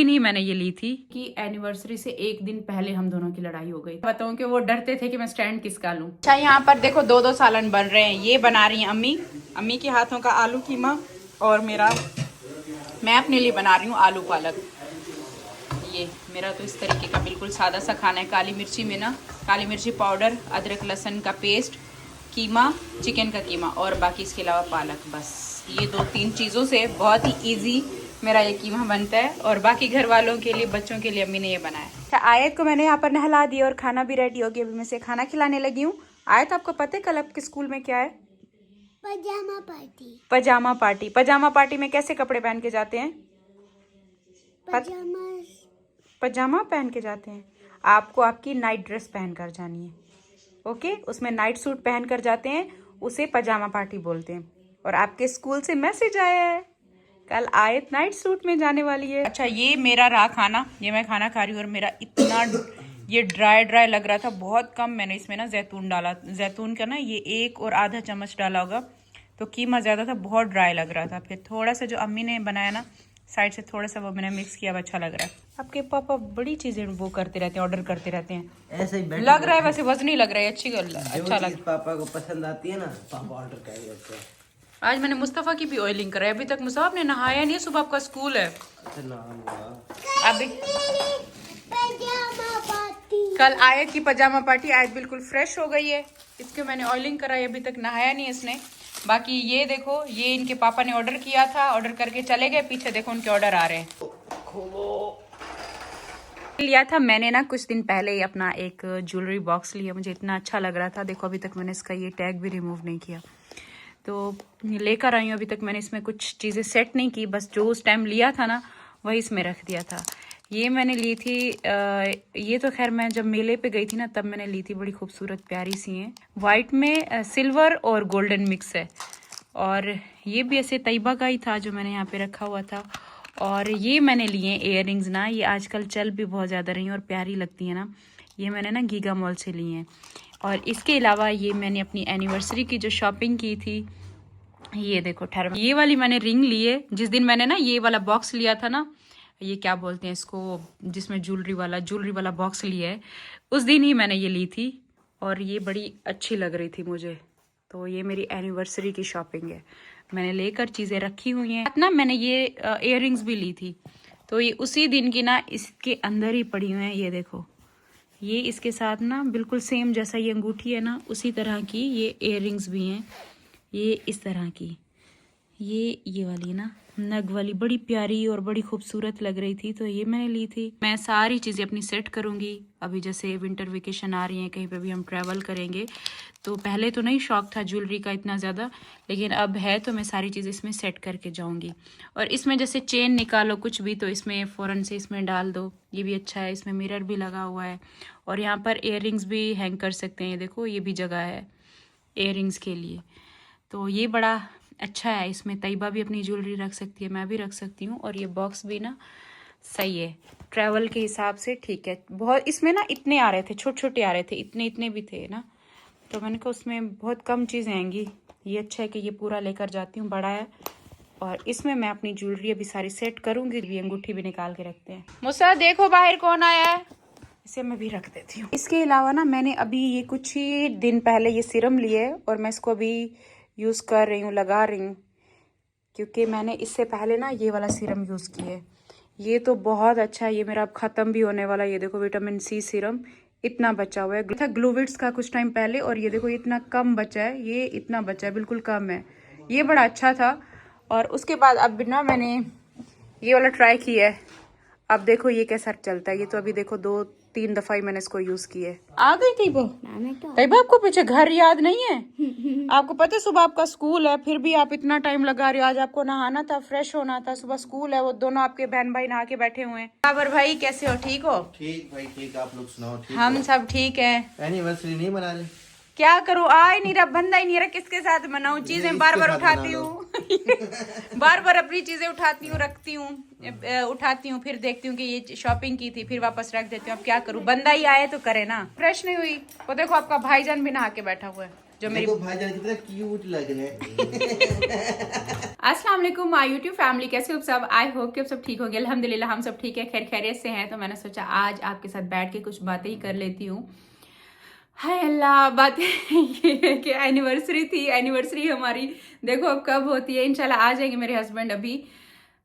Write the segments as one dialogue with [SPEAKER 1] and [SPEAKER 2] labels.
[SPEAKER 1] नहीं मैंने ये ली थी कि एनिवर्सरी से एक दिन पहले हम दोनों की लड़ाई हो गई। बताऊं कि वो डरते थे कि मैं स्टैंड किसका लूं। अच्छा यहाँ पर देखो दो दो सालन बन रहे हैं। ये बना रही हैं अम्मी, अम्मी के हाथों का आलू कीमा, और मैं अपने लिए बना रही हूँ आलू पालक। ये मेरा तो इस तरीके का बिल्कुल सादा सा खाना है। काली मिर्ची में ना काली मिर्ची पाउडर, अदरक लहसुन का पेस्ट, कीमा, चिकन का कीमा, और बाकी इसके अलावा पालक। बस ये 2-3 चीज़ों से बहुत ही इजी मेरा ये कीमा बनता है। और बाकी घर वालों के लिए, बच्चों के लिए अम्मी ने ये बनाया। अच्छा आयत को मैंने यहाँ पर नहला दिया और खाना भी रेडी हो गया। अभी मैं से खाना खिलाने लगी हूँ। आयत आपको पता है कल आपके स्कूल में क्या है?
[SPEAKER 2] पजामा पार्टी।
[SPEAKER 1] पजामा पार्टी। पजामा पार्टी में कैसे कपड़े पहन के जाते हैं? पजामा पहन के जाते हैं। आपको आपकी नाइट ड्रेस पहन कर जानी है। ओके, उसमें नाइट सूट पहन कर जाते हैं, उसे पजामा पार्टी बोलते हैं। और आपके स्कूल से मैसेज आया है कल आयत नाइट सूट में जाने वाली है। अच्छा ये मेरा रहा खाना, ये मैं खाना खा रही हूँ। और मेरा इतना ये ड्राई लग रहा था, बहुत कम मैंने इसमें ना जैतून डाला। जैतून का ना ये 1 और आधा चम्मच डाला होगा, तो कीमा ज़्यादा था, बहुत ड्राई लग रहा था। फिर थोड़ा सा जो अम्मी ने बनाया ना साइड से, थोड़ा सा वो मैंने मिक्स किया, अच्छा लग रहा है। आपके पापा बड़ी चीजें वो करते रहते हैं, ऑर्डर करते रहते हैं।
[SPEAKER 3] ऐसे ही
[SPEAKER 1] लग रहा है वैसे वजनी लग रहा है, अच्छी गल, अच्छा लग।
[SPEAKER 3] पापा को पसंद आती है ना, पापा ऑर्डर कर देते हैं।
[SPEAKER 1] आज मैंने मुस्तफ़ा की भी ऑयलिंग कराई। अभी तक मुस्तफ़ा आपने नहाया नहीं है, सुबह आपका स्कूल है। अभी कल आयत की पजामा पार्टी, आयत बिल्कुल फ्रेश हो गई है। इसके मैंने ऑयलिंग कराई, अभी तक नहाया नहीं इसने। बाकी ये देखो, ये इनके पापा ने ऑर्डर किया था, ऑर्डर करके चले गए, पीछे देखो उनके ऑर्डर आ रहे हैं। लिया था मैंने ना कुछ दिन पहले ही अपना एक ज्वेलरी बॉक्स लिया, मुझे इतना अच्छा लग रहा था। देखो अभी तक मैंने इसका ये टैग भी रिमूव नहीं किया, तो लेकर आई हूँ। अभी तक मैंने इसमें कुछ चीज़ें सेट नहीं की, बस जो उस टाइम लिया था ना वही इसमें रख दिया था। ये मैंने ली थी, ये तो खैर मैं जब मेले पे गई थी ना तब मैंने ली थी। बड़ी खूबसूरत प्यारी सी हैं, वाइट में सिल्वर और गोल्डन मिक्स है। और ये भी ऐसे तैयबा का ही था जो मैंने यहाँ पे रखा हुआ था। और ये मैंने लिए इयररिंग्स ना, ये आजकल चल भी बहुत ज़्यादा रही हैं और प्यारी लगती हैं ना। ये मैंने ना गीगा मॉल से लिए हैं। और इसके अलावा ये मैंने अपनी एनिवर्सरी की जो शॉपिंग की थी, ये देखो ये वाली मैंने रिंग ली है। जिस दिन मैंने ना ये वाला बॉक्स लिया था ना, ये क्या बोलते हैं इसको, जिसमें ज्वेलरी वाला बॉक्स लिया है, उस दिन ही मैंने ये ली थी। और ये बड़ी अच्छी लग रही थी मुझे, तो ये मेरी एनिवर्सरी की शॉपिंग है। मैंने लेकर चीज़ें रखी हुई हैं ना। मैंने ये इयररिंग्स भी ली थी, तो ये उसी दिन की ना इसके अंदर ही पड़ी हुई हैं। ये देखो, ये इसके साथ ना बिल्कुल सेम जैसा ये अंगूठी है ना, उसी तरह की ये इयररिंग्स भी हैं। ये इस तरह की, ये वाली ना नग वाली, बड़ी प्यारी और बड़ी खूबसूरत लग रही थी, तो ये मैंने ली थी। मैं सारी चीज़ें अपनी सेट करूँगी। अभी जैसे विंटर वेकेशन आ रही हैं, कहीं पे भी हम ट्रैवल करेंगे, तो पहले तो नहीं शौक था ज्वेलरी का इतना ज़्यादा, लेकिन अब है, तो मैं सारी चीज़ें इसमें सेट करके जाऊँगी। और इसमें जैसे चेन निकालो कुछ भी, तो इसमें फ़ौरन से इसमें डाल दो, ये भी अच्छा है। इसमें मिरर भी लगा हुआ है, और यहाँ पर इयररिंग्स भी हैंग कर सकते हैं। ये देखो, ये भी जगह है इयररिंग्स के लिए, तो ये बड़ा अच्छा है। इसमें तैयबा भी अपनी ज्वेलरी रख सकती है, मैं भी रख सकती हूँ। और ये बॉक्स भी ना सही है, ट्रैवल के हिसाब से ठीक है। बहुत इसमें ना इतने आ रहे थे, छोटे आ रहे थे, इतने भी थे ना, तो मैंने कहा उसमें बहुत कम चीज़ें आएंगी। ये अच्छा है कि ये पूरा लेकर जाती हूँ, बड़ा है। और इसमें मैं अपनी ज्वेलरी अभी सारी सेट करूँगी। ये अंगूठी भी निकाल के रखते हैं। मुसा देखो बाहर कौन आया है, इसे मैं भी रख देती हूँ। इसके अलावा ना मैंने अभी ये कुछ ही दिन पहले ये सीरम लिए है, और मैं इसको अभी यूज़ कर रही हूँ, लगा रही हूँ, क्योंकि मैंने इससे पहले ना ये वाला सीरम यूज़ किया है। ये तो बहुत अच्छा है, ये मेरा अब ख़त्म भी होने वाला है। ये देखो विटामिन सी सीरम इतना बचा हुआ है, था ग्लोविट्स का कुछ टाइम पहले, और ये देखो इतना कम बचा है, ये इतना बचा है, बिल्कुल कम है। ये बड़ा अच्छा था। और उसके बाद अब ना मैंने ये वाला ट्राई किया है, अब देखो ये कैसा चलता है। ये तो अभी देखो 2-3 दफ़ा ही मैंने इसको यूज़ किया है। आ गई तैयबा, आपको पीछे घर याद नहीं है? आपको पता है सुबह आपका स्कूल है, फिर भी आप इतना टाइम लगा रहे हो। आज आपको नहाना था, फ्रेश होना था, सुबह स्कूल है। वो दोनों आपके बहन भाई नहा के बैठे हुए हैं। बाबर भाई कैसे हो, ठीक हो?
[SPEAKER 3] ठीक भाई ठीक, आप लोग सुनाओ? ठीक
[SPEAKER 1] हम सब ठीक है।
[SPEAKER 3] एनिवर्सरी नहीं मना रहे?
[SPEAKER 1] क्या करूँ, आ ही नहीं रहा, बंदा ही नहीं रहा, किसके साथ मनाऊं? चीजें बार बार उठाती हूँ बार बार अपनी चीजें उठाती हूँ, रखती हूँ, उठाती हूँ, फिर देखती हूँ कि ये शॉपिंग की थी, फिर वापस रख देती हूँ। अब क्या करूँ, बंदा ही आए तो करे ना। फ्रेश नहीं हुई, वो देखो आपका भाईजान भी नहा के बैठा हुआ है। जो मेरी
[SPEAKER 3] देखो भाईजान कितना क्यूट लग रहे हैं।
[SPEAKER 1] अस्सलाम वालेकुम माय यूट्यूब फैमिली, कैसे हो आप सब? आई होप कि आप सब ठीक होंगे। अल्हम्दुलिल्लाह हम सब ठीक है, खैर खैरियत से हैं। तो मैंने सोचा आज आपके साथ बैठ के कुछ बातें ही कर लेती हूँ। हाय अल्लाह, बात ये है कि एनिवर्सरी हमारी देखो अब कब होती है। इंशाल्लाह आ जाएंगे मेरे हस्बैंड, अभी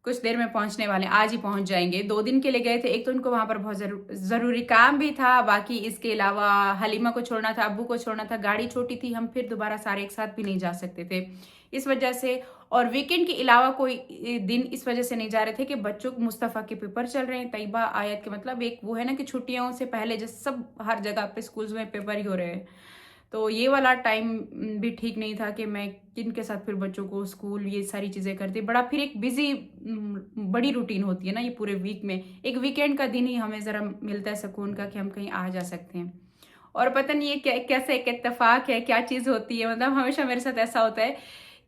[SPEAKER 1] कुछ देर में पहुंचने वाले हैं, आज ही पहुंच जाएंगे। 2 दिन के लिए गए थे, एक तो उनको वहां पर बहुत जरूरी काम भी था, बाकी इसके अलावा हलीमा को छोड़ना था, अब्बू को छोड़ना था, गाड़ी छोटी थी, हम फिर दोबारा सारे एक साथ भी नहीं जा सकते थे इस वजह से। और वीकेंड के अलावा कोई दिन इस वजह से नहीं जा रहे थे कि बच्चों को मुस्तफ़ा के पेपर चल रहे हैं, तैयबा आयत के, मतलब एक वो है ना कि छुट्टियों से पहले जैसे सब हर जगह पे स्कूल्स में पेपर ही हो रहे हैं। तो ये वाला टाइम भी ठीक नहीं था कि मैं किन के साथ फिर बच्चों को स्कूल ये सारी चीज़ें करती। बड़ा फिर एक बिजी बड़ी रूटीन होती है ना ये पूरे वीक में। एक वीकेंड का दिन ही हमें ज़रा मिलता है सुकून का कि हम कहीं आ जा सकते हैं। और पता नहीं ये कैसे एक इत्तेफाक है, क्या चीज़ होती है। मतलब हमेशा मेरे साथ ऐसा होता है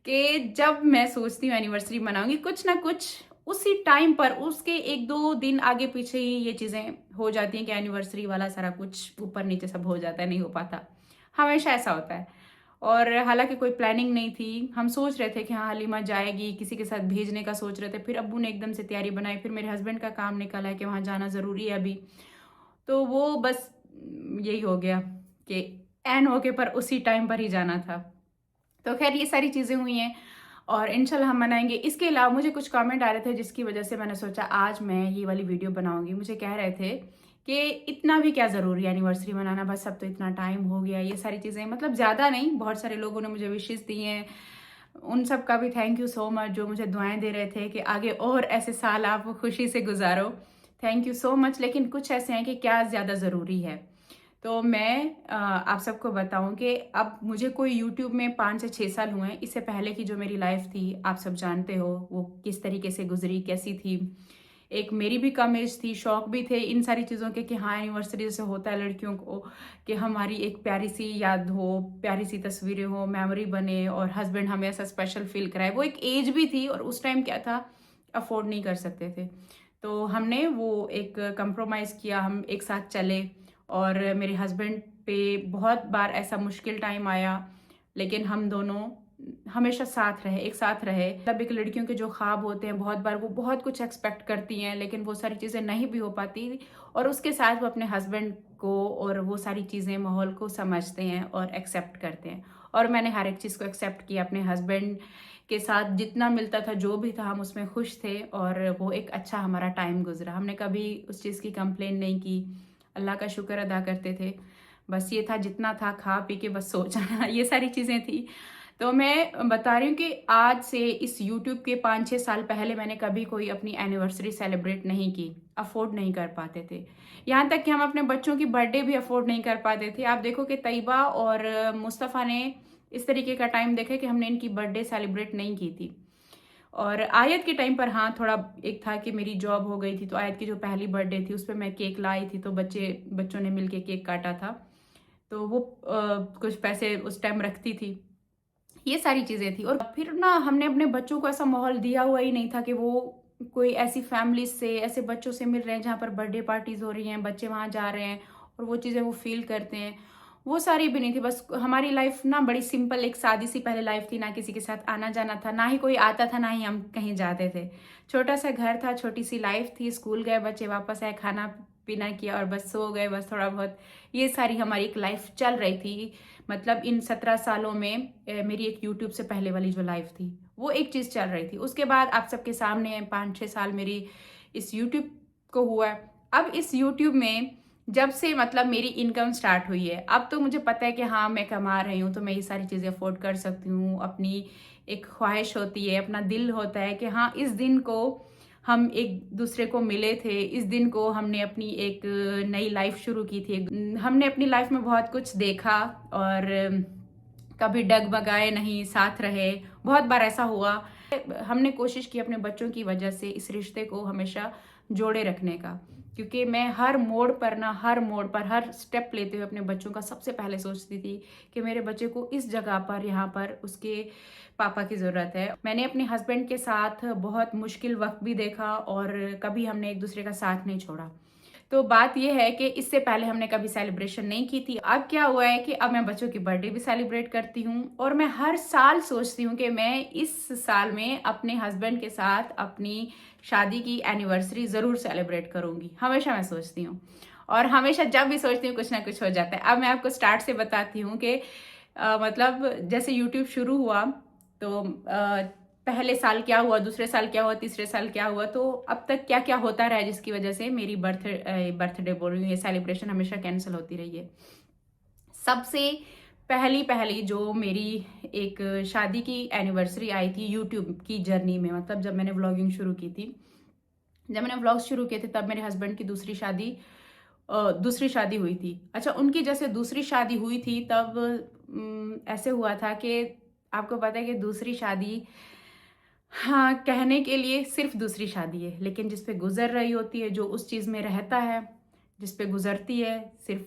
[SPEAKER 1] कि जब मैं सोचती हूँ एनिवर्सरी मनाऊंगी, कुछ ना कुछ उसी टाइम पर उसके 1-2 दिन आगे पीछे ही ये चीज़ें हो जाती हैं कि एनिवर्सरी वाला सारा कुछ ऊपर नीचे सब हो जाता है, नहीं हो पाता। हमेशा ऐसा होता है। और हालांकि कोई प्लानिंग नहीं थी, हम सोच रहे थे कि हाँ हलीमा जाएगी, किसी के साथ भेजने का सोच रहे थे, फिर अब्बू ने एकदम से तैयारी बनाई, फिर मेरे हस्बैंड का काम निकला है कि वहाँ जाना ज़रूरी है अभी। तो वो बस यही हो गया कि एन हो के पर उसी टाइम पर ही जाना था। तो खैर ये सारी चीज़ें हुई हैं और इंशाल्लाह हम मनाएंगे। इसके अलावा मुझे कुछ कमेंट आ रहे थे जिसकी वजह से मैंने सोचा आज मैं ये वाली वीडियो बनाऊंगी। मुझे कह रहे थे कि इतना भी क्या ज़रूरी है एनिवर्सरी मनाना, बस अब तो इतना टाइम हो गया, ये सारी चीज़ें, मतलब ज़्यादा नहीं, बहुत सारे लोगों ने मुझे विशेष दी हैं। उन सब का भी थैंक यू सो मच जो मुझे दुआएं दे रहे थे कि आगे और ऐसे साल आप खुशी से गुजारो। Thank you so much. लेकिन कुछ ऐसे हैं कि क्या ज़्यादा ज़रूरी है। तो मैं आप सबको बताऊं कि अब मुझे कोई यूट्यूब में 5 से 6 साल हुए हैं। इससे पहले की जो मेरी लाइफ थी आप सब जानते हो वो किस तरीके से गुजरी, कैसी थी। एक मेरी भी कम एज थी, शौक भी थे इन सारी चीज़ों के कि हाँ एनिवर्सरी जैसे होता है लड़कियों को कि हमारी एक प्यारी सी याद हो, प्यारी सी तस्वीरें हो, मेमोरी बने और हस्बैंड हमें ऐसा स्पेशल फील कराए। वो एक एज भी थी और उस टाइम क्या था, अफोर्ड नहीं कर सकते थे। तो हमने वो एक कंप्रोमाइज़ किया, हम एक साथ चले। और मेरे हस्बैंड पे बहुत बार ऐसा मुश्किल टाइम आया, लेकिन हम दोनों हमेशा साथ रहे, एक साथ रहे। तब एक लड़कियों के जो ख्वाब होते हैं, बहुत बार वो बहुत कुछ एक्सपेक्ट करती हैं लेकिन वो सारी चीज़ें नहीं भी हो पाती, और उसके साथ वो अपने हस्बैंड को और वो सारी चीज़ें माहौल को समझते हैं और एक्सेप्ट करते हैं। और मैंने हर एक चीज़ को एक्सेप्ट किया। अपने हस्बैंड के साथ जितना मिलता था, जो भी था, हम उसमें खुश थे और वो एक अच्छा हमारा टाइम गुजरा। हमने कभी उस चीज़ की कंप्लेन नहीं की, अल्लाह का शुक्र अदा करते थे। बस ये था जितना था खा पी के बस सो जाना, ये सारी चीज़ें थी। तो मैं बता रही हूँ कि आज से इस YouTube के 5-6 साल पहले मैंने कभी कोई अपनी एनिवर्सरी सेलिब्रेट नहीं की, अफोर्ड नहीं कर पाते थे। यहाँ तक कि हम अपने बच्चों की बर्थडे भी अफोर्ड नहीं कर पाते थे। आप देखो कि तैयबा और मुस्तफ़ा ने इस तरीके का टाइम देखा कि हमने इनकी बर्थडे सेलिब्रेट नहीं की थी। और आयत के टाइम पर हाँ थोड़ा एक था कि मेरी जॉब हो गई थी, तो आयत की जो पहली बर्थडे थी उस पर मैं केक लाई थी, तो बच्चों ने मिलके केक काटा था, तो वो कुछ पैसे उस टाइम रखती थी। ये सारी चीज़ें थी। और फिर ना हमने अपने बच्चों को ऐसा माहौल दिया हुआ ही नहीं था कि वो कोई ऐसी फैमिली से, ऐसे बच्चों से मिल रहे हैं जहाँ पर बर्थडे पार्टीज हो रही हैं, बच्चे वहाँ जा रहे हैं और वो चीज़ें वो फील करते हैं, वो सारी भी नहीं थी। बस हमारी लाइफ ना बड़ी सिंपल एक सादी सी पहले लाइफ थी, ना किसी के साथ आना जाना था, ना ही कोई आता था, ना ही हम कहीं जाते थे। छोटा सा घर था, छोटी सी लाइफ थी, स्कूल गए बच्चे, वापस आए, खाना पीना किया और बस सो गए, बस थोड़ा बहुत, ये सारी हमारी एक लाइफ चल रही थी। मतलब इन 17 सालों में मेरी एक यूट्यूब से पहले वाली जो लाइफ थी वो एक चीज़ चल रही थी। उसके बाद आप सबके सामने 5-6 साल मेरी इस यूट्यूब को हुआ। अब इस यूट्यूब में जब से मतलब मेरी इनकम स्टार्ट हुई है, अब तो मुझे पता है कि हाँ मैं कमा रही हूँ तो मैं ये सारी चीज़ें अफोर्ड कर सकती हूँ। अपनी एक ख्वाहिश होती है, अपना दिल होता है कि हाँ इस दिन को हम एक दूसरे को मिले थे, इस दिन को हमने अपनी एक नई लाइफ शुरू की थी। हमने अपनी लाइफ में बहुत कुछ देखा और कभी डगमगाए नहीं, साथ रहे। बहुत बार ऐसा हुआ, हमने कोशिश की अपने बच्चों की वजह से इस रिश्ते को हमेशा जोड़े रखने का, क्योंकि मैं हर मोड़ पर हर स्टेप लेते हुए अपने बच्चों का सबसे पहले सोचती थी कि मेरे बच्चे को इस जगह पर, यहाँ पर उसके पापा की ज़रूरत है। मैंने अपने हस्बैंड के साथ बहुत मुश्किल वक्त भी देखा और कभी हमने एक दूसरे का साथ नहीं छोड़ा। तो बात यह है कि इससे पहले हमने कभी सेलिब्रेशन नहीं की थी। अब क्या हुआ है कि अब मैं बच्चों की बर्थडे भी सेलिब्रेट करती हूँ और मैं हर साल सोचती हूँ कि मैं इस साल में अपने हस्बैंड के साथ अपनी शादी की एनिवर्सरी ज़रूर सेलिब्रेट करूँगी। हमेशा मैं सोचती हूँ और हमेशा जब भी सोचती हूँ कुछ ना कुछ हो जाता है। अब मैं आपको स्टार्ट से बताती हूँ कि मतलब जैसे यूट्यूब शुरू हुआ तो पहले साल क्या हुआ, दूसरे साल क्या हुआ, तीसरे साल क्या हुआ, तो अब तक क्या क्या होता रहा है जिसकी वजह से मेरी बर्थडे बोल रही हूँ, ये सेलिब्रेशन हमेशा कैंसिल होती रही है। सबसे पहली जो मेरी एक शादी की एनिवर्सरी आई थी यूट्यूब की जर्नी में, मतलब जब मैंने व्लॉगिंग शुरू की थी, जब मैंने व्लॉग शुरू किए थे तब मेरे हस्बैंड की दूसरी शादी हुई थी। अच्छा, उनकी जैसे दूसरी शादी हुई थी तब ऐसे हुआ था कि आपको पता है कि दूसरी शादी, हाँ, कहने के लिए सिर्फ दूसरी शादी है, लेकिन जिस पे गुजर रही होती है, जो उस चीज़ में रहता है, जिस पे गुजरती है, सिर्फ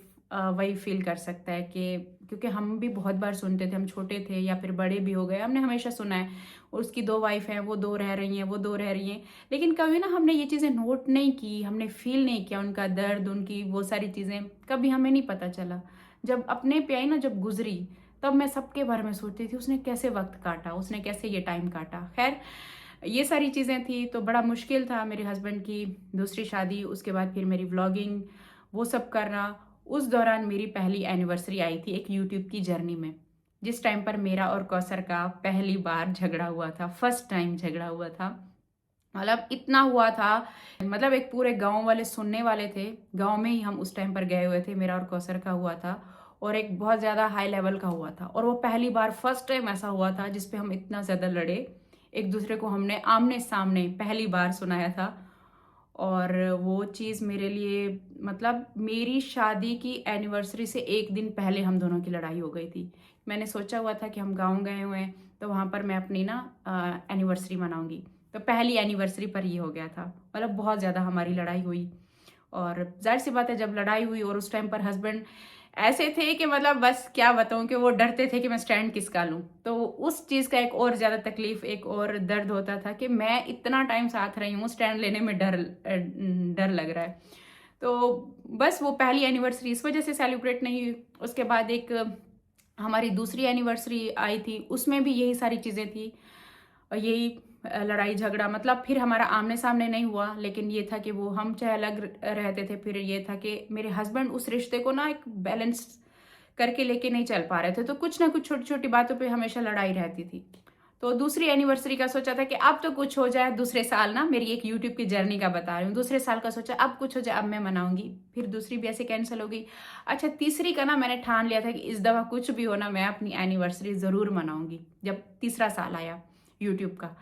[SPEAKER 1] वही फील कर सकता है कि, क्योंकि हम भी बहुत बार सुनते थे, हम छोटे थे या फिर बड़े भी हो गए, हमने हमेशा सुना है उसकी 2 वाइफ हैं, वो 2 रह रही हैं, वो 2 रह रही हैं, लेकिन कभी ना हमने ये चीज़ें नोट नहीं की, हमने फील नहीं किया उनका दर्द, उनकी वो सारी चीज़ें कभी हमें नहीं पता चला। जब अपने पे आई ना, जब गुजरी, तब मैं सबके बारे में सोचती थी उसने कैसे वक्त काटा, उसने कैसे ये टाइम काटा। खैर, ये सारी चीज़ें थी तो बड़ा मुश्किल था मेरे हस्बैंड की दूसरी शादी, उसके बाद फिर मेरी व्लॉगिंग, वो सब करना। उस दौरान मेरी पहली एनिवर्सरी आई थी एक यूट्यूब की जर्नी में, जिस टाइम पर मेरा और कौसर का पहली बार झगड़ा हुआ था, फर्स्ट टाइम झगड़ा हुआ था। मतलब इतना हुआ था, मतलब एक पूरे गांव वाले सुनने वाले थे, गांव में ही हम उस टाइम पर गए हुए थे, मेरा और कौसर का हुआ था और एक बहुत ज़्यादा हाई लेवल का हुआ था, और वो पहली बार फर्स्ट टाइम ऐसा हुआ था जिसपे हम इतना ज़्यादा लड़े, एक दूसरे को हमने आमने सामने पहली बार सुनाया था। और वो चीज़ मेरे लिए, मतलब मेरी शादी की एनिवर्सरी से एक दिन पहले हम दोनों की लड़ाई हो गई थी। मैंने सोचा हुआ था कि हम गाँव गए हुए हैं तो वहाँ पर मैं अपनी ना एनिवर्सरी मनाऊंगी, तो पहली एनिवर्सरी पर ये हो गया था। मतलब बहुत ज़्यादा हमारी लड़ाई हुई, और जाहिर सी बात है जब लड़ाई हुई, और उस टाइम पर हस्बैंड ऐसे थे कि मतलब बस क्या बताऊं कि वो डरते थे कि मैं स्टैंड किसका लूं, तो उस चीज़ का एक और ज़्यादा तकलीफ, एक और दर्द होता था कि मैं इतना टाइम साथ रही हूँ, स्टैंड लेने में डर लग रहा है। तो बस वो पहली एनिवर्सरी इस वजह से सेलिब्रेट नहीं हुई। उसके बाद एक हमारी दूसरी एनिवर्सरी आई थी, उसमें भी यही सारी चीज़ें थी, और यही लड़ाई झगड़ा, मतलब फिर हमारा आमने सामने नहीं हुआ, लेकिन ये था कि वो हम चाहे अलग रहते थे, फिर ये था कि मेरे हस्बैंड उस रिश्ते को ना एक बैलेंस करके लेके नहीं चल पा रहे थे, तो कुछ ना कुछ छोटी छोटी बातों पे हमेशा लड़ाई रहती थी। तो दूसरी एनिवर्सरी का सोचा था कि अब तो कुछ हो जाए, दूसरे साल ना, मेरी एक यूट्यूब की जर्नी का बता रही हूँ, दूसरे साल का सोचा अब कुछ हो जाए, अब मैं मनाऊंगी। फिर दूसरी भी ऐसे कैंसिल हो गई। अच्छा, तीसरी का ना मैंने ठान लिया था कि इस दफा कुछ भी हो ना, मैं अपनी एनिवर्सरी जरूर मनाऊंगी, जब तीसरा साल आया यूट्यूब का।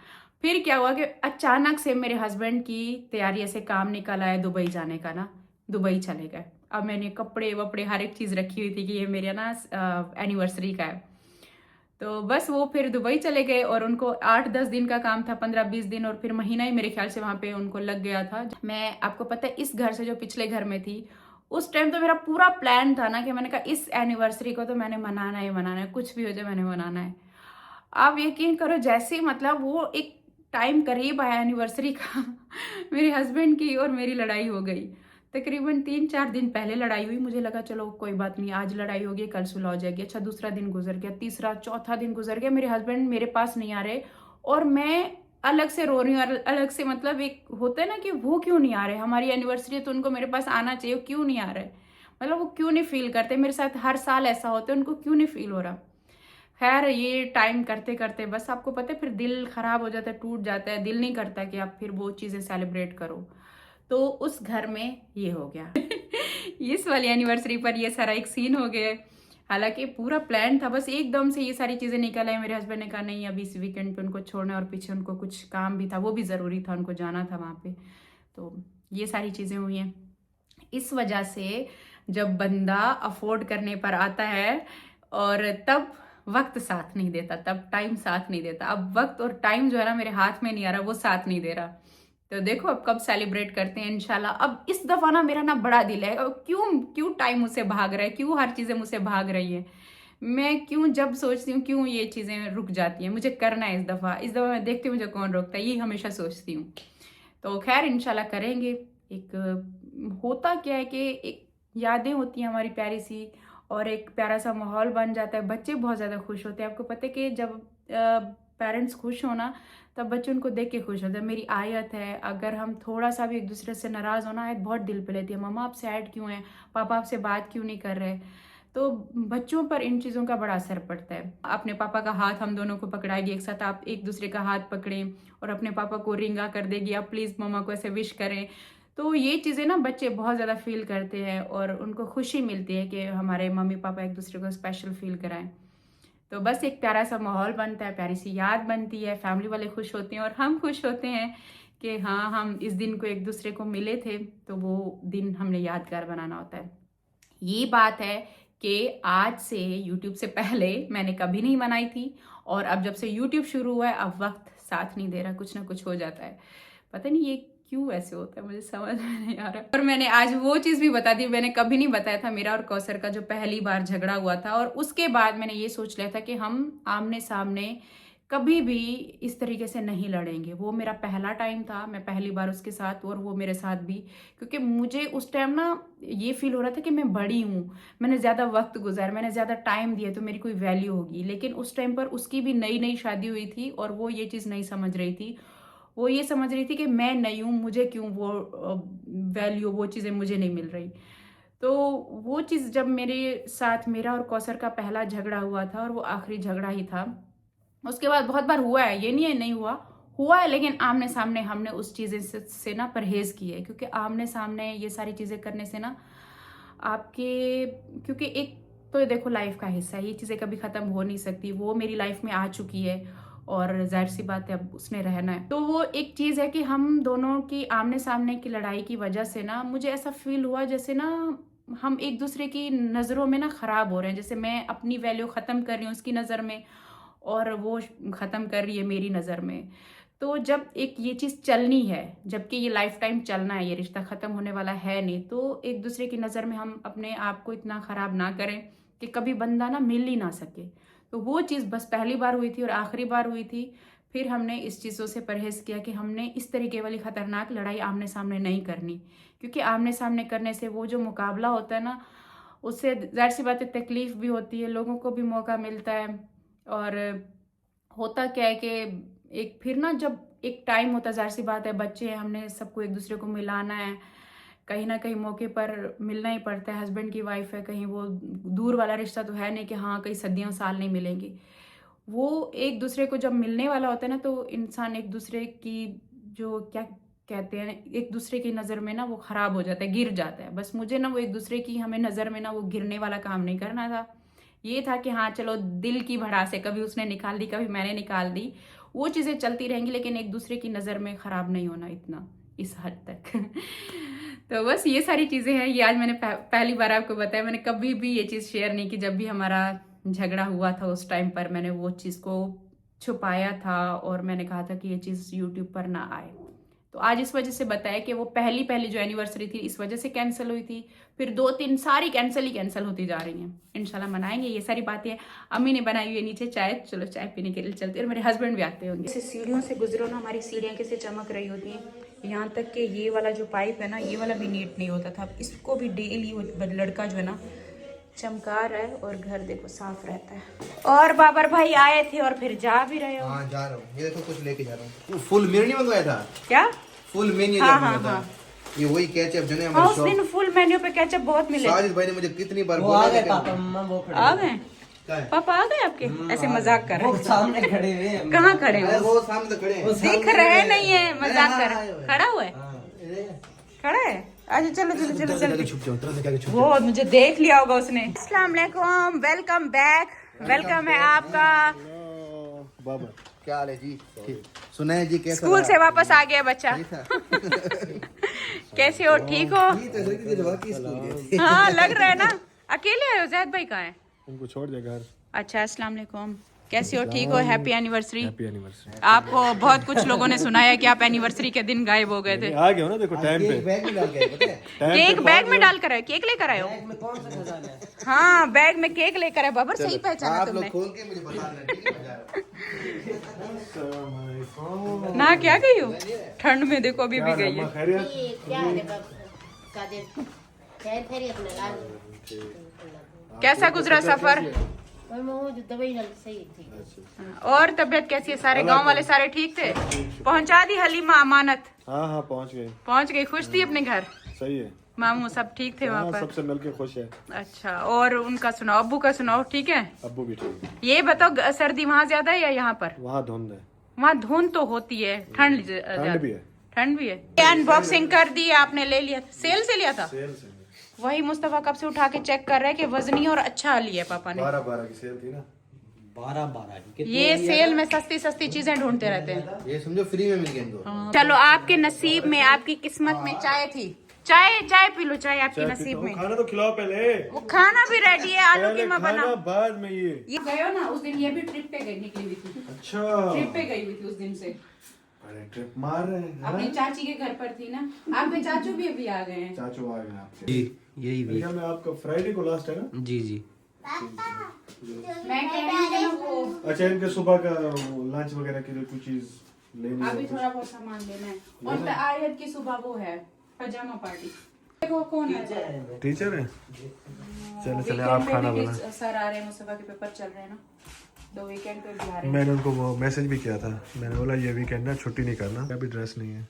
[SPEAKER 1] फिर क्या हुआ कि अचानक से मेरे हस्बैंड की तैयारी, ऐसे काम निकल आया दुबई जाने का ना, दुबई चले गए। अब मैंने कपड़े वपड़े हर एक चीज़ रखी हुई थी कि ये मेरे ना एनिवर्सरी का है, तो बस वो फिर दुबई चले गए, और उनको 8-10 दिन का काम था, 15-20 दिन, और फिर महीना ही मेरे ख्याल से वहाँ पे उनको लग गया था। मैं, आपको पता है, इस घर से जो पिछले घर में थी, उस टाइम तो मेरा पूरा प्लान था ना कि मैंने कहा इस एनिवर्सरी को तो मैंने मनाना ही मनाना है, कुछ भी हो जाए मैंने मनाना है। आप यकीन करो, जैसे मतलब वो एक टाइम करीब आया एनिवर्सरी का मेरे हस्बैंड की और मेरी लड़ाई हो गई। तकरीबन 3-4 दिन पहले लड़ाई हुई, मुझे लगा चलो कोई बात नहीं, आज लड़ाई होगी कल सुलह हो जाएगी। अच्छा, दूसरा दिन गुजर गया, तीसरा, चौथा दिन गुजर गया, मेरे हस्बैंड मेरे पास नहीं आ रहे, और मैं अलग से रो रही हूँ, अलग से, मतलब एक होता है ना कि वो क्यों नहीं आ रहे, हमारी एनिवर्सरी है तो उनको मेरे पास आना चाहिए, क्यों नहीं आ रहे, मतलब वो क्यों नहीं फील करते, मेरे साथ हर साल ऐसा होता है, उनको क्यों नहीं फील हो रहा। खैर, ये टाइम करते करते बस, आपको पता है, फिर दिल खराब हो जाता है, टूट जाता है, दिल नहीं करता कि आप फिर वो चीज़ें सेलिब्रेट करो। तो उस घर में ये हो गया इस वाली एनिवर्सरी पर ये सारा एक सीन हो गया। हालांकि पूरा प्लान था, बस एकदम से ये सारी चीज़ें निकल आई। मेरे हस्बैंड ने कहा नहीं, अभी इस वीकेंड पे उनको छोड़ना, और पीछे उनको कुछ काम भी था, वो भी ज़रूरी था, उनको जाना था वहाँ पे। तो ये सारी चीज़ें हुई हैं। इस वजह से जब बंदा अफोर्ड करने पर आता है, और तब वक्त साथ नहीं देता, तब टाइम साथ नहीं देता। अब वक्त और टाइम जो है ना, मेरे हाथ में नहीं आ रहा, वो साथ नहीं दे रहा। तो देखो अब कब सेलिब्रेट करते हैं इंशाल्लाह। अब इस दफा ना मेरा ना बड़ा दिल है, और क्यों टाइम मुझसे भाग रहा है, क्यों हर चीजें मुझसे भाग रही है, मैं क्यों जब सोचती हूँ क्यों ये चीजें रुक जाती हैं। मुझे करना है इस दफा मैं देखती हूँ मुझे कौन रोकता है, ये हमेशा सोचती हूँ। तो खैर इंशाल्लाह करेंगे। एक होता क्या है कि एक यादें होती हैं हमारी प्यारी सी, और एक प्यारा सा माहौल बन जाता है। बच्चे बहुत ज़्यादा खुश होते हैं। आपको पता है कि जब पेरेंट्स खुश होना तब बच्चे उनको देख के खुश होते हैं। मेरी आयत है, अगर हम थोड़ा सा भी एक दूसरे से नाराज़ होना, आयत बहुत दिल पे लेती है। मम्मा आप सैड क्यों हैं, पापा आपसे बात क्यों नहीं कर रहे। तो बच्चों पर इन चीज़ों का बड़ा असर पड़ता है। अपने पापा का हाथ हम दोनों को पकड़ाएगी एक साथ, आप एक दूसरे का हाथ पकड़ें और अपने पापा को रिंगा कर देगी, आप प्लीज़ मम्मा को ऐसे विश करें। तो ये चीज़ें ना बच्चे बहुत ज़्यादा फील करते हैं और उनको खुशी मिलती है कि हमारे मम्मी पापा एक दूसरे को स्पेशल फील कराएं। तो बस एक प्यारा सा माहौल बनता है, प्यारी सी याद बनती है, फैमिली वाले खुश होते हैं और हम खुश होते हैं कि हाँ हम इस दिन को एक दूसरे को मिले थे। तो वो दिन हमने यादगार बनाना होता है। ये बात है कि आज से YouTube से पहले मैंने कभी नहीं बनाई थी, और अब जब से YouTube शुरू हुआ है अब वक्त साथ नहीं दे रहा, कुछ ना कुछ हो जाता है। पता नहीं ये क्यों ऐसे होता है, मुझे समझ में नहीं आ रहा। और मैंने आज वो चीज़ भी बता दी, मैंने कभी नहीं बताया था मेरा और कौसर का जो पहली बार झगड़ा हुआ था, और उसके बाद मैंने ये सोच लिया था कि हम आमने सामने कभी भी इस तरीके से नहीं लड़ेंगे। वो मेरा पहला टाइम था, मैं पहली बार उसके साथ, और वो मेरे साथ भी, क्योंकि मुझे उस टाइम ना ये फील हो रहा था कि मैं बड़ी हूँ, मैंने ज़्यादा वक्त गुजारा, मैंने ज़्यादा टाइम दिया तो मेरी कोई वैल्यू होगी। लेकिन उस टाइम पर उसकी भी नई नई शादी हुई थी और वो ये चीज़ नहीं समझ रही थी। वो ये समझ रही थी कि मैं नई हूँ, मुझे क्यों वो वैल्यू, वो चीज़ें मुझे नहीं मिल रही। तो वो चीज़ जब मेरे साथ, मेरा और कौसर का पहला झगड़ा हुआ था और वो आखिरी झगड़ा ही था, उसके बाद बहुत बार हुआ है, ये नहीं है नहीं हुआ है, लेकिन आमने सामने हमने उस चीज़ें से ना परहेज़ की है। क्योंकि आमने सामने ये सारी चीज़ें करने से ना आपके, क्योंकि एक तो देखो लाइफ का हिस्सा है, ये चीज़ें कभी ख़त्म हो नहीं सकती। वो मेरी लाइफ में आ चुकी है और जाहिर सी बात है अब उसने रहना है। तो वो एक चीज़ है कि हम दोनों की आमने सामने की लड़ाई की वजह से ना मुझे ऐसा फील हुआ जैसे ना हम एक दूसरे की नज़रों में ना ख़राब हो रहे हैं। जैसे मैं अपनी वैल्यू ख़त्म कर रही हूँ उसकी नज़र में और वो ख़त्म कर रही है मेरी नज़र में। तो जब एक ये चीज़ चलनी है, जबकि ये लाइफ टाइम चलना है, ये रिश्ता ख़त्म होने वाला है नहीं, तो एक दूसरे की नज़र में हम अपने आप को इतना ख़राब ना करें कि कभी बंदा ना मिल ही ना सके। तो वो चीज़ बस पहली बार हुई थी और आखिरी बार हुई थी। फिर हमने इस चीज़ों से परहेज़ किया कि हमने इस तरीके वाली ख़तरनाक लड़ाई आमने सामने नहीं करनी, क्योंकि आमने सामने करने से वो जो मुकाबला होता है ना, उससे ज़ाहिर सी बात है तकलीफ़ भी होती है, लोगों को भी मौका मिलता है। और होता क्या है कि एक फिर ना जब एक टाइम होता है, ज़ाहिर सी बात है बच्चे हैं, हमने सबको एक दूसरे को मिलाना है, कहीं ना कहीं मौके पर मिलना ही पड़ता है। हस्बैंड की वाइफ है, कहीं वो दूर वाला रिश्ता तो है नहीं कि हाँ कहीं सदियों साल नहीं मिलेंगे। वो एक दूसरे को जब मिलने वाला होता है ना, तो इंसान एक दूसरे की जो क्या कहते हैं, एक दूसरे की नज़र में ना वो ख़राब हो जाता है, गिर जाता है। बस मुझे ना वो एक दूसरे की हमें नज़र में ना वो गिरने वाला काम नहीं करना था। ये था कि हाँ चलो दिल की भड़ास है, कभी उसने निकाल दी कभी मैंने निकाल दी, वो चीज़ें चलती रहेंगी, लेकिन एक दूसरे की नज़र में ख़राब नहीं होना इतना, इस हद तक। तो बस ये सारी चीज़ें हैं। ये आज मैंने पहली बार आपको बताया, मैंने कभी भी ये चीज़ शेयर नहीं की। जब भी हमारा झगड़ा हुआ था उस टाइम पर मैंने वो चीज़ को छुपाया था और मैंने कहा था कि ये चीज़ यूट्यूब पर ना आए। तो आज इस वजह से बताया कि वो पहली जो एनिवर्सरी थी इस वजह से कैंसिल हुई थी, फिर 2-3 सारी कैंसिल होती जा रही हैं। इंशाल्लाह मनाएंगे। ये सारी बातें अम्मी ने बनाई हुई है नीचे चाय, चलो चाय पीने के लिए चलते हैं, और मेरे हस्बैंड भी आते होंगे। जैसे सीढ़ियों से गुजरो ना, हमारी सीढ़ियाँ कैसे चमक रही होती हैं, यहाँ तक कि ये वाला जो पाइप है ना, ये वाला भी नीट नहीं होता था। इसको भी डेली लड़का जो है ना चमका रहा है और घर देखो साफ रहता है। और बाबर भाई आए थे और फिर जा भी रहे हो?
[SPEAKER 3] हाँ जा रहा हूँ, ये देखो कुछ लेके जा रहा हूँ। फुल मेन्यू नहीं मंगवाया था
[SPEAKER 1] क्या?
[SPEAKER 3] फुल मेन्यू
[SPEAKER 1] हाँ।
[SPEAKER 3] ये वही केचप जो है
[SPEAKER 1] हाँ उस दिन फुल मेन्यू पे केचप बहुत मिले।
[SPEAKER 3] साजिद भाई ने मुझे कितनी बार
[SPEAKER 4] वो
[SPEAKER 3] बोला
[SPEAKER 4] आ गए
[SPEAKER 3] कि
[SPEAKER 4] पापा मम्मा वो खड़े
[SPEAKER 1] आ गए
[SPEAKER 3] क्या है?
[SPEAKER 1] पापा आ गए आपके? ऐसे मजाक कर रहे
[SPEAKER 4] वो सामने खड़े हुए हैं।
[SPEAKER 1] कहाँ खड़े
[SPEAKER 3] अरे
[SPEAKER 1] हो?
[SPEAKER 3] वो सामने तो खड़े हैं।
[SPEAKER 1] दिख रहे नहीं है, मजाक कर
[SPEAKER 3] हाँ, हाँ,
[SPEAKER 1] खड़ा हुआ है,
[SPEAKER 3] हाँ।
[SPEAKER 1] खड़ा है। अच्छा चलो
[SPEAKER 3] छुप जाओ, तरह से क्या छुप
[SPEAKER 1] वो मुझे देख लिया होगा उसने। अस्सलाम वालेकुम, वेलकम बैक, वेलकम है आपका।
[SPEAKER 3] बाबा क्या हाल है जी? सुना है जी कैसा
[SPEAKER 1] स्कूल से वापस आ गया बच्चा।
[SPEAKER 3] सही था?
[SPEAKER 1] कैसे हो, ठीक हो?
[SPEAKER 3] ये तो लड़की के वाकई स्कूल गए थे।
[SPEAKER 1] हाँ लग रहा है ना। अकेले आए हो? जैद भाई कहाँ है?
[SPEAKER 5] उनको छोड़ दे घर।
[SPEAKER 1] अच्छा अस्सलाम वालेकुम, कैसे हो, ठीक हो? Happy anniversary.
[SPEAKER 5] Happy anniversary.
[SPEAKER 1] आपको बहुत कुछ लोगों ने सुनाया कि आप एनिवर्सरी के दिन गायब हो गए थे।
[SPEAKER 5] आ गए हो ना, देखो टाइम पे।
[SPEAKER 3] बैग में डाल के आए, पता है?
[SPEAKER 1] केक बैग में डाल कर आए, केक लेकर आए हो?
[SPEAKER 4] में कौन सा खजाना है?
[SPEAKER 1] हाँ बैग में केक लेकर आए। बाबर सही पहचाना
[SPEAKER 3] आप
[SPEAKER 1] तुमने
[SPEAKER 3] लोग खोल के मुझे बता देना, ठीक है? मैं जा रहा हूँ।
[SPEAKER 1] ना क्या गई हो ठंड में, देखो अभी भी गई है।
[SPEAKER 5] खैरियत?
[SPEAKER 1] कैसा गुजरा सफर? और तबीयत कैसी है? सारे गांव वाले सारे ठीक थे? पहुंचा दी हलीमा अमानत?
[SPEAKER 5] हाँ हाँ पहुँच गई।
[SPEAKER 1] पहुंच गई? खुश थी अपने घर?
[SPEAKER 5] सही है।
[SPEAKER 1] मामू सब ठीक थे वहाँ
[SPEAKER 5] हाँ,
[SPEAKER 1] पर?
[SPEAKER 5] सबसे मिलके खुश है।
[SPEAKER 1] अच्छा, और उनका सुनाओ, अब्बू का सुनाओ, ठीक है?
[SPEAKER 5] अब्बू भी ठीक है।
[SPEAKER 1] ये बताओ, सर्दी वहाँ ज्यादा है या यहाँ पर?
[SPEAKER 5] वहाँ धुंध है।
[SPEAKER 1] वहाँ धुंध तो होती है, ठंड
[SPEAKER 5] ठंड भी है।
[SPEAKER 1] ठंड भी है। अनबॉक्सिंग कर दी आपने, ले लिया? सेल से लिया था?
[SPEAKER 5] सेल से।
[SPEAKER 1] वही मुस्तफा कब से उठा के चेक कर रहे हैं कि वजनी और अच्छा लिया पापा ने।
[SPEAKER 5] 12 की सेल थी ना।
[SPEAKER 4] 12
[SPEAKER 1] ये सेल में सस्ती सस्ती चीजें ढूंढते रहते हैं।
[SPEAKER 3] ये समझो फ्री में मिल गए इनको।
[SPEAKER 1] चलो, आपके नसीब में, आपकी किस्मत में चाय थी। चाय चाय पी लो, चाय आपकी नसीब में।
[SPEAKER 5] खाना तो खिलाओ पहले।
[SPEAKER 1] वो खाना भी रेडी है, आलू
[SPEAKER 5] पहले
[SPEAKER 1] कीमा बना।
[SPEAKER 5] खाना बाद में ये
[SPEAKER 1] गए हो ना उस दिन, ये भी ट्रिप पे गई, निकली हुई थी।
[SPEAKER 5] अच्छा
[SPEAKER 1] ट्रिप पे गई हुई थी उस दिन से।
[SPEAKER 5] अरे ट्रिप मार रहे हैं
[SPEAKER 1] अपनी चाची के घर पर थी ना। आपके चाचू भी अभी आ गए हैं।
[SPEAKER 5] चाचू आ गए आपके।
[SPEAKER 4] जी यही
[SPEAKER 5] मेरे ख्याल में आपका फ्राइडे को लास्ट है ना।
[SPEAKER 4] जी जी।
[SPEAKER 1] मैं कह रही हूँ कि ना वो
[SPEAKER 5] अच्छा, इनके सुबह का लंच वगैरह के लिए कुछ चीज लेनी है।
[SPEAKER 1] अभी थोड़ा बहुत सामान लेना है। और आयत की सुबह वो है पजामा पार्टी। देखो कौन है?
[SPEAKER 5] टीचर है। चले चले आप खाना बना।
[SPEAKER 1] सर आ रहे हैं, मुस्तफा के पेपर चल रहे हैं ना, तो वीकेंड पे भी आ रहे हैं।
[SPEAKER 5] मैंने उनको वो मैसेज भी किया था। मैंने बोला ये वीकेंड ना छुट्टी नहीं करना, अभी ड्रेस नहीं है।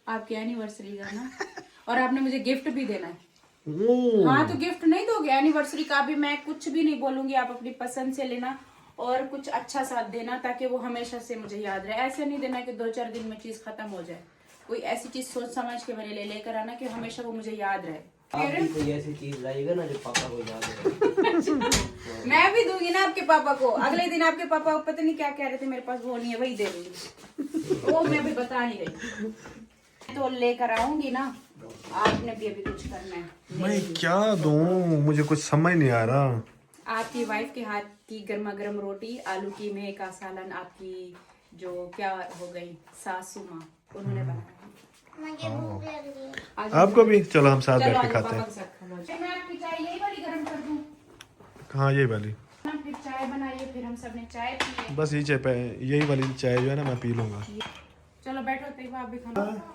[SPEAKER 1] आपकी एनिवर्सरी का ना, और आपने मुझे गिफ्ट भी देना है। हाँ, तो गिफ्ट नहीं दोगे? एनिवर्सरी का भी मैं कुछ भी नहीं बोलूंगी, आप अपनी पसंद से लेना और कुछ अच्छा साथ देना, ताकि वो हमेशा से मुझे याद रहे। ऐसे नहीं देना कि 2-4 दिन में चीज खत्म हो जाए। कोई ऐसी चीज सोच समझ के मेरे लिए लेकर आना कि हमेशा वो मुझे याद रहे।
[SPEAKER 4] आप भी कोई ऐसी चीज लाइएगा ना जो पापा को याद रहे।
[SPEAKER 1] मैं भी दूंगी ना आपके पापा को। अगले दिन आपके पापा पता नहीं क्या कह रहे थे, मेरे पास वो नहीं है, वही दे दूंगी। वो मैं भी बता नहीं रही, तो लेकर आऊंगी ना। आपने भी अभी कुछ करना है।
[SPEAKER 5] मैं क्या दूं, मुझे कुछ समझ नहीं आ रहा।
[SPEAKER 1] आपकी वाइफ के हाथ की गर्मा गर्म रोटी, आलू कीमे का सालन, आपकी जो क्या हो गई सासू माँ, उन्होंने बनाया।
[SPEAKER 2] मुझे भूख लग रही है।
[SPEAKER 5] आपको भी? चलो हम साथ बैठ
[SPEAKER 1] चलो
[SPEAKER 5] के
[SPEAKER 1] आज
[SPEAKER 5] खाते
[SPEAKER 1] पापा
[SPEAKER 5] हैं।
[SPEAKER 1] के साथ खा लो। मैं आपकी चाय यही वाली गर्म कर दूं?
[SPEAKER 5] हाँ यही वाली।
[SPEAKER 1] फिर चाय बनाइए, फिर हम सबने चाय पी।
[SPEAKER 5] बस यही वाली चाय जो है ना मैं पी लूंगा।
[SPEAKER 1] चलो बैठो, तैयबा आप भी खाना।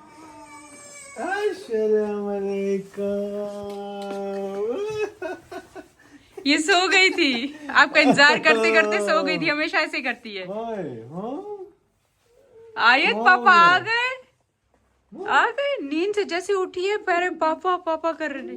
[SPEAKER 1] ये सो गई थी, आपका इंतजार करते करते सो गई थी। हमेशा ऐसे करती है। आयत पापा आ गए नींद से जैसे उठी है, पहले पापा पापा कर रहे।